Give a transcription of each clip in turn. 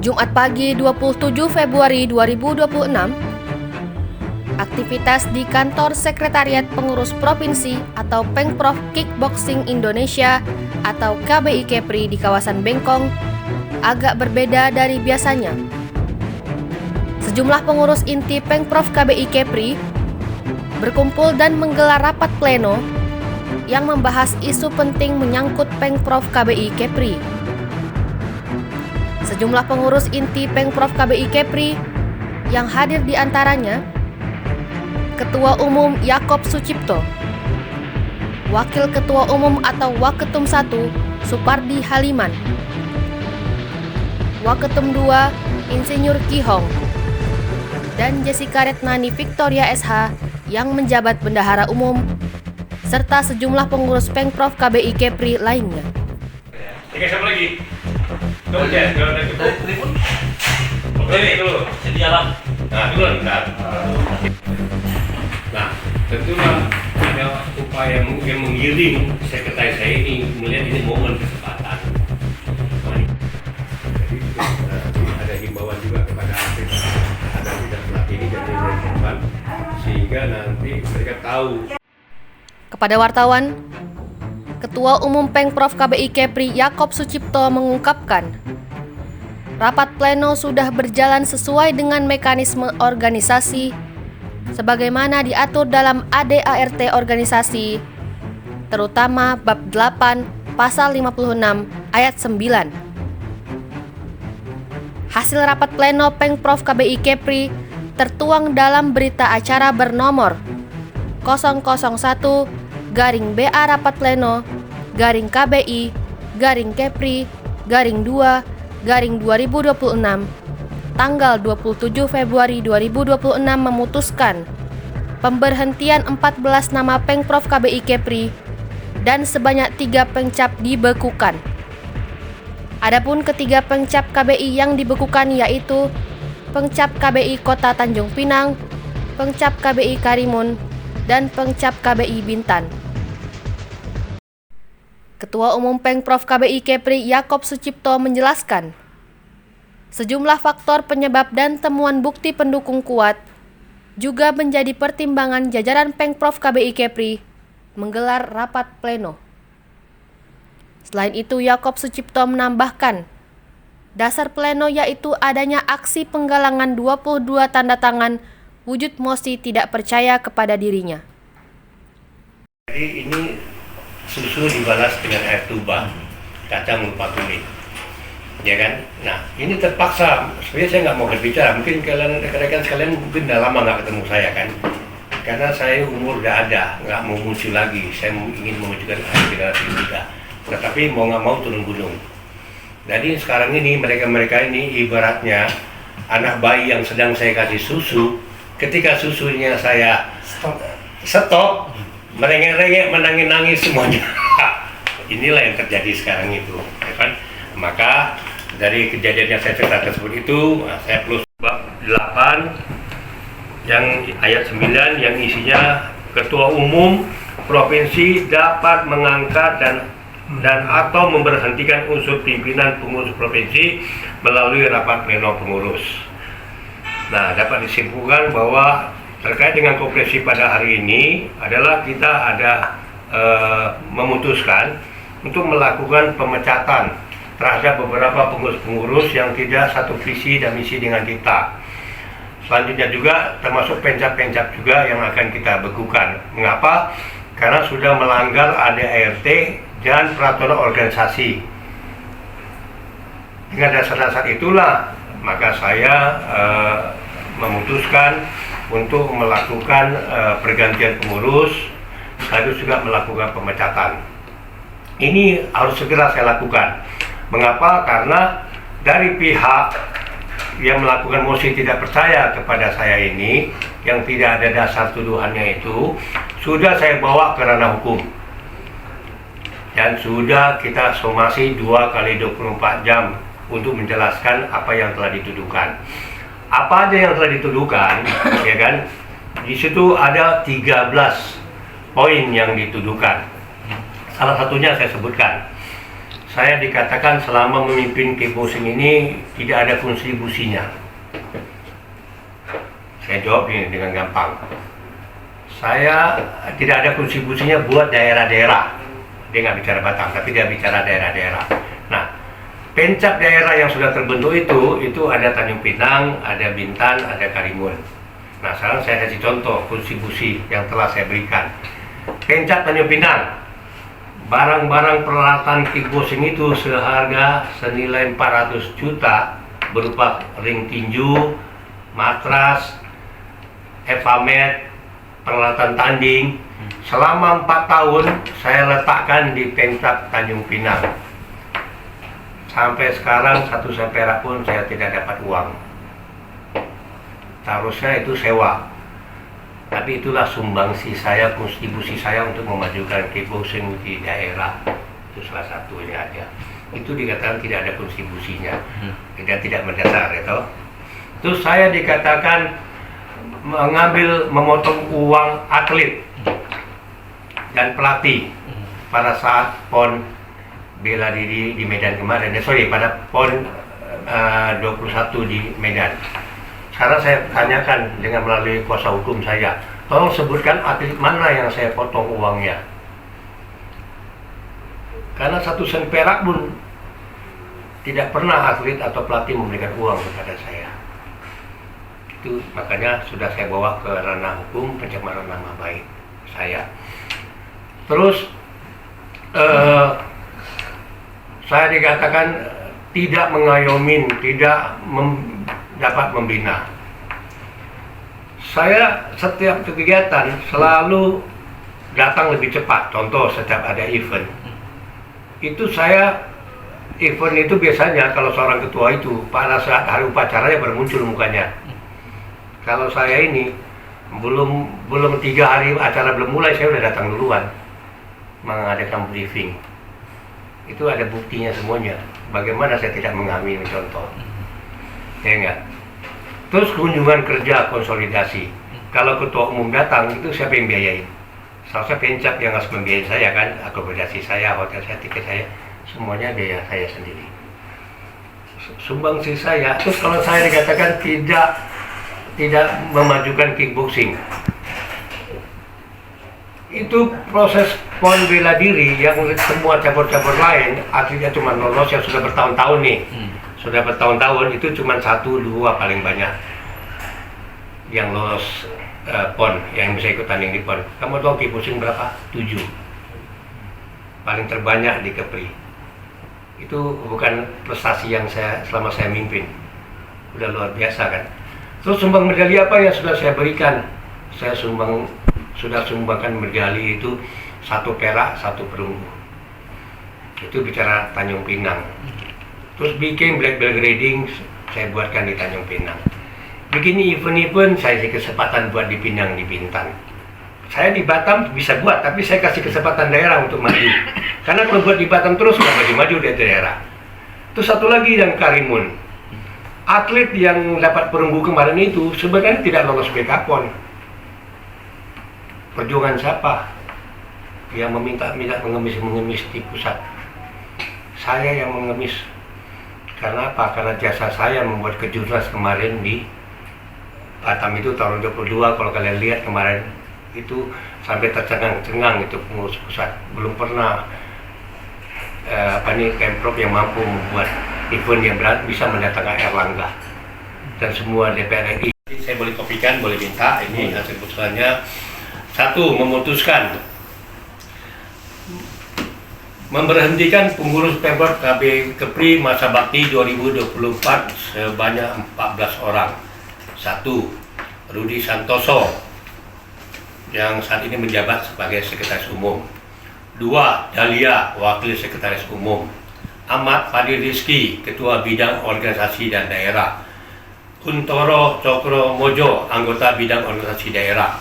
Jumat pagi 27 Februari 2026, aktivitas di kantor Sekretariat Pengurus Provinsi atau Pengprov Kickboxing Indonesia atau KBI Kepri di kawasan Bengkong agak berbeda dari biasanya. Sejumlah pengurus inti Pengprov KBI Kepri berkumpul dan menggelar rapat pleno yang membahas isu penting menyangkut Pengprov KBI Kepri. Sejumlah pengurus inti Pengprov KBI Kepri yang hadir di antaranya Ketua Umum Yaakob Sucipto, Wakil Ketua Umum atau Waketum 1 Supardi Haliman, Waketum 2 Insinyur Ki Hong, dan Jessica Retnani Victoria SH yang menjabat Bendahara Umum, serta sejumlah pengurus Pengprov KBI Kepri lainnya. Siapa lagi? Kalau ada tribun. Oke, dulu. Sedialah. Nah, dulu bentar. Nah, tentulah ada upaya mungkin menggiring sekretaris saya ini melihat ini momen kesempatan. Jadi ada himbauan juga kepada ada tidak pelatih ini dan korban sehingga nanti mereka tahu. Kepada wartawan, Ketua Umum Pengprov KBI Kepri Yaakob Sucipto mengungkapkan, rapat pleno sudah berjalan sesuai dengan mekanisme organisasi sebagaimana diatur dalam ADART organisasi, terutama bab 8 pasal 56 ayat 9. Hasil rapat pleno Pengprov KBI Kepri tertuang dalam berita acara bernomor 001/BA Rapat Pleno /KBI /Kepri /2/2026 tanggal 27 Februari 2026 memutuskan pemberhentian 14 nama Pengprov KBI Kepri dan sebanyak 3 pengcap dibekukan. Adapun ketiga pengcap KBI yang dibekukan yaitu Pengcap KBI Kota Tanjung Pinang, Pengcap KBI Karimun, dan Pengcap KBI Bintan. Ketua Umum Pengprov KBI Kepri Yaakob Sucipto menjelaskan, sejumlah faktor penyebab dan temuan bukti pendukung kuat juga menjadi pertimbangan jajaran Pengprov KBI Kepri menggelar rapat pleno. Selain itu, Yaakob Sucipto menambahkan, dasar pleno yaitu adanya aksi penggalangan 22 tanda tangan wujud mosi tidak percaya kepada dirinya. Jadi ini susu dibalas dengan air tuba, kacang lupa kulit, ya kan? Nah, ini terpaksa. Sebenarnya saya nggak mau berbicara. Mungkin kalian rekan-rekan sekalian mungkin udah lama nggak ketemu saya kan? Karena saya umur udah ada, nggak mau muncul lagi. Saya ingin mewujudkan generasi muda. Nah, tapi mau nggak mau turun gunung. Jadi sekarang ini mereka ini ibaratnya anak bayi yang sedang saya kasih susu. Ketika susunya saya stop, merengek-rengek, menangis-nangis semuanya. Inilah yang terjadi sekarang itu, ya kan? Maka dari kejadian yang saya cerita tersebut itu, saya plus bab 8 yang ayat 9 yang isinya Ketua Umum Provinsi dapat mengangkat dan atau memberhentikan unsur pimpinan pengurus provinsi melalui rapat pleno pengurus. Nah, dapat disimpulkan bahwa terkait dengan konferensi pada hari ini adalah kita ada memutuskan untuk melakukan pemecatan terhadap beberapa pengurus-pengurus yang tidak satu visi dan misi dengan kita. Selanjutnya juga termasuk pencap-pencap juga yang akan kita bekukan. Mengapa? Karena sudah melanggar ADART dan peraturan organisasi. Dengan dasar-dasar itulah maka saya memutuskan untuk melakukan pergantian pengurus, sekaligus juga melakukan pemecatan. Ini harus segera saya lakukan. Mengapa? Karena dari pihak yang melakukan mosi tidak percaya kepada saya ini, yang tidak ada dasar tuduhannya itu, sudah saya bawa ke ranah hukum. Dan sudah kita somasi 2x24 jam untuk menjelaskan apa yang telah dituduhkan. Apa aja yang telah dituduhkan, ya kan? Di situ ada 13 poin yang dituduhkan. Salah satunya saya sebutkan. saya dikatakan selama memimpin kickboxing ini tidak ada kontribusinya. Saya jawab ini dengan gampang. Saya tidak ada kontribusinya buat daerah-daerah. Dia nggak bicara Batam, tapi dia bicara daerah-daerah. Nah, pencap daerah yang sudah terbentuk itu ada Tanjung Pinang, ada Bintan, ada Karimun. Nah, sekarang saya kasih contoh kontribusi yang telah saya berikan. Pencap Tanjung Pinang, barang-barang peralatan kickboxing itu seharga senilai 400 juta berupa ring tinju, matras, evamet, peralatan tanding. Selama 4 tahun saya letakkan di Pencap Tanjung Pinang. Sampai sekarang 1 sen perak pun saya tidak dapat uang. Seharusnya itu sewa. Tapi itulah sumbangsi saya, kontribusi saya untuk memajukan kickboxing di daerah. Itu salah satu ini aja. Itu dikatakan tidak ada kontribusinya. Tidak mendasar, ya. Terus saya dikatakan memotong uang atlet dan pelatih pada saat PON bela diri di Medan kemarin, pada PON 21 di Medan. Sekarang saya tanyakan dengan melalui kuasa hukum saya, tolong sebutkan atlet mana yang saya potong uangnya. Karena 1 sen perak pun tidak pernah atlet atau pelatih memberikan uang kepada saya. Itu makanya sudah saya bawa ke ranah hukum, pencemaran nama baik saya. Terus saya dikatakan tidak mengayomin, tidak dapat membina. Saya setiap kegiatan selalu datang lebih cepat. Contoh, setiap ada event, itu event itu biasanya kalau seorang ketua itu pada saat hari upacaranya baru muncul mukanya. Kalau saya ini belum 3 hari acara belum mulai, saya udah datang duluan mengadakan briefing. Itu ada buktinya semuanya. Bagaimana saya tidak mengambil contoh? Ya enggak? Terus kunjungan kerja konsolidasi. Kalau ketua umum datang, itu siapa yang biayain? Seharusnya Pencap yang harus membiayai saya kan, akomodasi saya, hotel saya, tiket saya, semuanya biaya saya sendiri. Sumbangsi saya. Terus kalau saya dikatakan tidak memajukan kickboxing, itu proses PON bela diri yang semua cabur-cabur lain akhirnya cuma lolos yang sudah bertahun-tahun nih. Sudah bertahun-tahun itu cuma 1-2 paling banyak yang lolos PON, yang bisa ikut tanding di PON. Kamu tahu kickboxing berapa? 7. Paling terbanyak di Kepri. Itu bukan prestasi yang selama saya mimpin. Udah luar biasa kan. Terus sumbang medali apa yang sudah saya berikan? Saya sudah sumbangkan medali itu 1 perak, 1 perunggu. Itu bicara Tanjung Pinang. Terus bikin black belt grading saya buatkan di Tanjung Pinang. Bikin event-event saya kasih kesempatan buat di Pinang, di Bintan. Saya di Batam bisa buat, tapi saya kasih kesempatan daerah untuk maju. Karena kalau buat di Batam terus nggak maju-maju dari daerah. Terus satu lagi yang Karimun. Atlet yang dapat perunggu kemarin itu sebenarnya tidak lolos BK-PON. Perjuangan siapa yang meminta mengemis di pusat? Saya yang mengemis. Karena apa? Karena jasa saya membuat kejurnas kemarin di Batam itu tahun 22. Kalau kalian lihat kemarin itu sampai tercengang-cengang itu pengurus pusat. Belum pernah Pemprov yang mampu membuat event yang berat bisa mendatangkan Erlangga dan semua DPR RI. Saya boleh kopikan, boleh minta. Ini hasil putusannya. 1. Memutuskan memberhentikan pengurus Pemprov KB Kepri masa bakti 2024 sebanyak 14 orang. 1. Rudi Santoso yang saat ini menjabat sebagai Sekretaris Umum. 2. Dahlia, Wakil Sekretaris Umum. Ahmad Fadil Rizki, Ketua Bidang Organisasi dan Daerah. Kuntoro Cokro Mojo, Anggota Bidang Organisasi Daerah.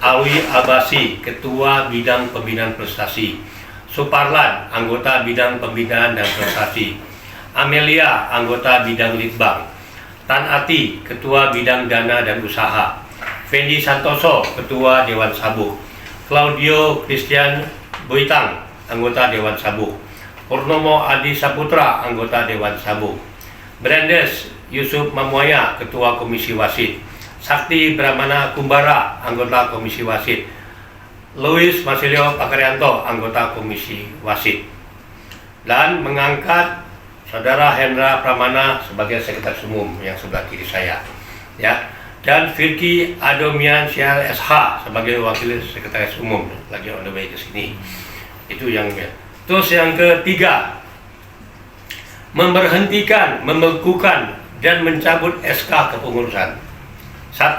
Alwi Abasi, Ketua Bidang Pembinaan Prestasi. Suparlan, Anggota Bidang Pembinaan dan Prestasi. Amelia, Anggota Bidang Litbang. Tan Ati, Ketua Bidang Dana dan Usaha. Fendi Santoso, Ketua Dewan Sabuk. Claudio Christian Boitang, Anggota Dewan Sabuk. Purnomo Adi Saputra, anggota Dewan Sabung. Brandes Yusuf Mamuaya, Ketua Komisi Wasit. Sakti Brahmana Kumbara, anggota Komisi Wasit. Louis Marsilio Pakaryanto, anggota Komisi Wasit. Dan mengangkat Saudara Hendra Pramana sebagai Sekretaris Umum yang sebelah kiri saya, ya. Dan Firki Adomian Syal SH sebagai Wakil Sekretaris Umum, lagi on the way ke sini. Itu yang terus yang ketiga, memberhentikan, membekukan dan mencabut SK kepengurusan. 1.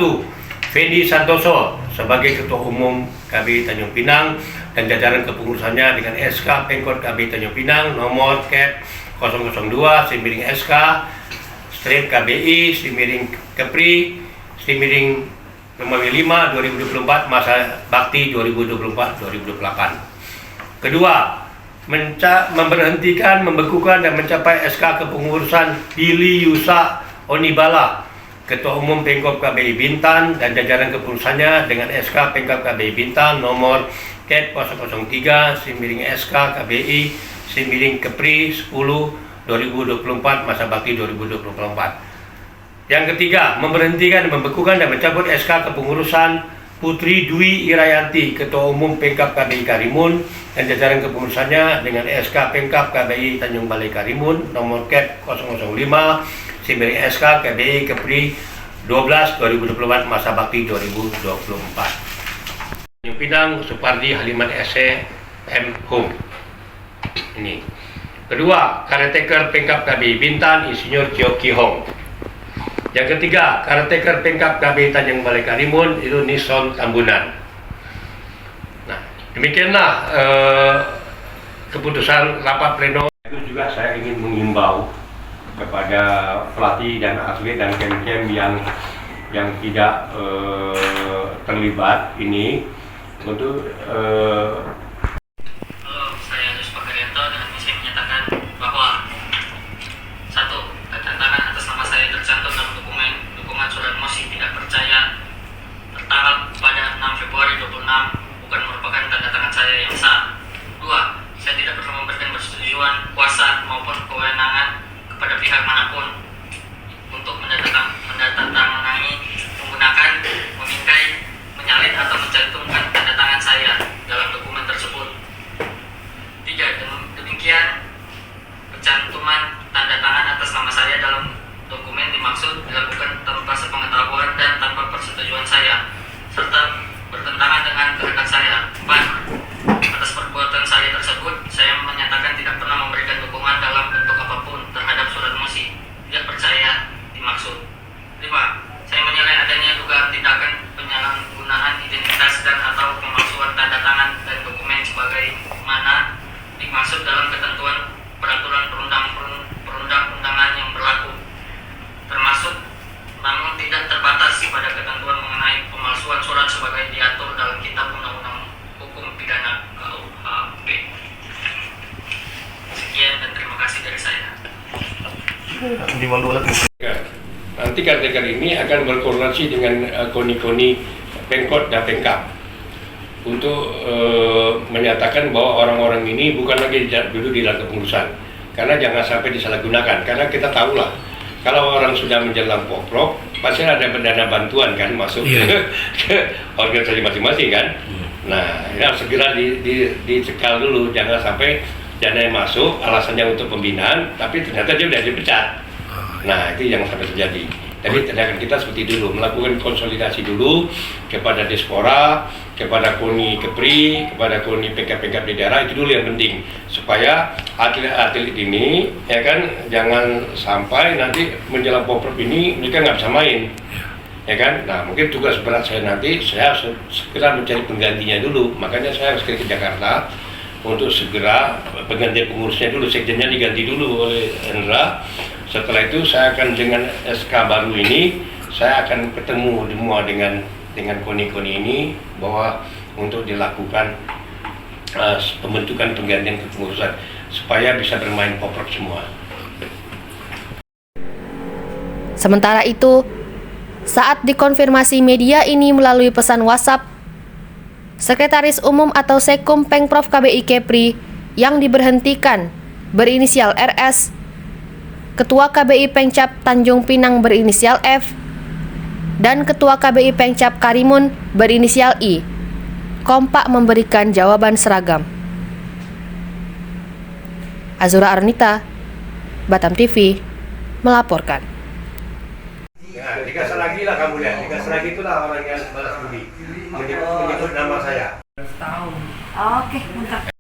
Fendi Santoso sebagai Ketua Umum KBI Tanjung Pinang dan jajaran kepengurusannya dengan SK Pengkot KBI Tanjung Pinang nomor KEP 002/SK strip KBI Kepri nomor 5 2024 masa bakti 2024-2028. Kedua, memberhentikan, membekukan dan mencapai SK kepengurusan Billy Yusa Onibala, Ketua Umum Pengkop KBI Bintan dan jajaran kepengurusannya dengan SK Pengkop KBI Bintan nomor KEP 003/SK KBI Kepri 10/2024 masa bakti 2024. Yang ketiga, memberhentikan, membekukan dan mencabut SK kepengurusan Putri Dwi Irayanti, Ketua Umum Pengkap KBI Karimun dan jajaran kepengurusannya dengan SK Pengkap KBI Tanjung Balai Karimun nomor KEP 005/SK KBI Kepri 12/2024 masa bakti 2024. Tanjung Pinang Supardi Haliman SE M Hum. Ini. Kedua, caretaker Pengkap KBI Bintan Insinyur Kyo Ki Hong. Yang ketiga, caretaker Pengkap KBI Tanjung Balai Karimun itu Nison Tambunan. Nah, demikianlah keputusan rapat pleno. Itu juga saya ingin mengimbau kepada pelatih dan atlet dan kem-kem yang tidak terlibat ini untuk pada 6 Februari 26 bukan merupakan tanda tangan saya yang sah. 2. Saya tidak pernah memberikan persetujuan, kuasa maupun kewenangan kepada pihak manapun untuk menandatangani, menggunakan, memingkai, menyalin atau mencantumkan tanda tangan saya dalam dokumen tersebut. 3. Demikian pencantuman tanda tangan atas nama saya dalam dokumen dimaksud dilakukan tanpa sepengetahuan dan tanpa persetujuan saya, serta bertentangan dengan kehendak saya. 4. Atas perbuatan saya tersebut, saya menyatakan tidak pernah memberikan dukungan dalam bentuk apapun terhadap surat mosi tidak percaya dimaksud. 5. Saya menilai adanya dugaan tindakan penyalahgunaan identitas dan atau pemalsuan tanda tangan dan dokumen sebagai mana dimaksud dalam ketentuan peraturan perundang-undangan yang berlaku, termasuk namun tidak terbatas pada ketentuan mengenai pemalsuan surat sebagai diatur dalam Kitab Undang-Undang Hukum Pidana KUHP. Sekian dan terima kasih dari saya. Nanti caretaker ini akan berkoordinasi dengan koni-koni Pengkot dan Pengkap untuk menyatakan bahwa orang-orang ini bukan lagi duduk di dalam kepengurusan, karena jangan sampai disalahgunakan. Karena kita tahulah kalau orang sudah menjelang poprok, pasti ada dana bantuan kan masuk ke organisasi masing-masing kan. Nah, ini harus segera dicekal dulu, jangan sampai dana yang masuk alasannya untuk pembinaan, tapi ternyata dia sudah dipecat. Nah, itu yang sampai terjadi. Jadi tindakan kita seperti dulu, melakukan konsolidasi dulu kepada diaspora, kepada KONI Kepri, kepada KONI PK-PK di daerah, itu dulu yang penting. Supaya atlet-atlet ini, ya kan, jangan sampai nanti menjelang poprov ini mereka nggak bisa main. Ya kan, nah mungkin tugas berat saya nanti, saya harus segera mencari penggantinya dulu. Makanya saya harus ke Jakarta untuk segera pengganti pengurusnya dulu, sekjennya diganti dulu oleh Hendra. Setelah itu saya akan dengan SK baru ini, saya akan ketemu semua dengan koni-koni ini bahwa untuk dilakukan pembentukan penggantian kepengurusan supaya bisa bermain poprov semua. Sementara itu, saat dikonfirmasi media ini melalui pesan WhatsApp, Sekretaris Umum atau Sekum Pengprov KBI Kepri yang diberhentikan berinisial RS, Ketua KBI Pengcap Tanjung Pinang berinisial F, dan Ketua KBI Pengcap Karimun berinisial I kompak memberikan jawaban seragam. Azura Arnita, Batam TV, melaporkan. Ya, dikasih lagi lah kamu lihat, dikasih lagi itulah orang yang balas budi menyebut nama saya. Oke, mantap.